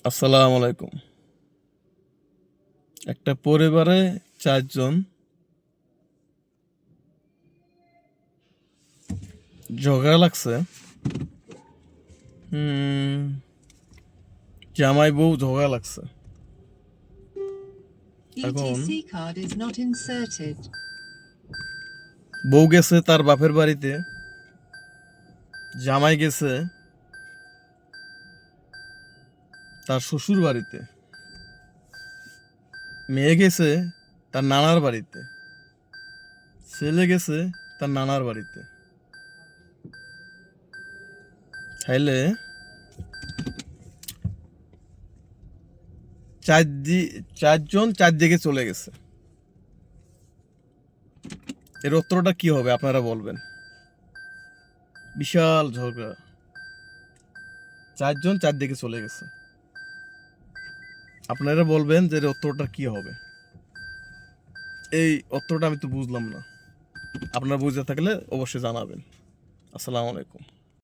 আসসালামু আলাইকুম। একটা পরিবারে ৪ জন ঝগড়া লাগছে। হুম, জামাই বউ ঝগড়া লাগছে। এখন ETC card is not inserted. বউ গেছে তার বাপের বাড়িতে, জামাই গেছে তার শ্বশুর বাড়িতে, মেয়ে গেছে তার নানার বাড়িতে, ছেলে গেছে তার নানার বাড়িতে। তাইলে ৪ জন ৪ দিকে চলে গেছে। এর উত্তরটা কি হবে আপনারা বলবেন? বিশাল ঝগড়া, ৪ জন ৪ দিকে চলে গেছে। আপনারা বলবেন যে এর উত্তরটা কি হবে? এই উত্তরটা আমি তো বুঝলাম না। আপনারা বুঝে থাকলে অবশ্যই জানাবেন। আসসালামু আলাইকুম।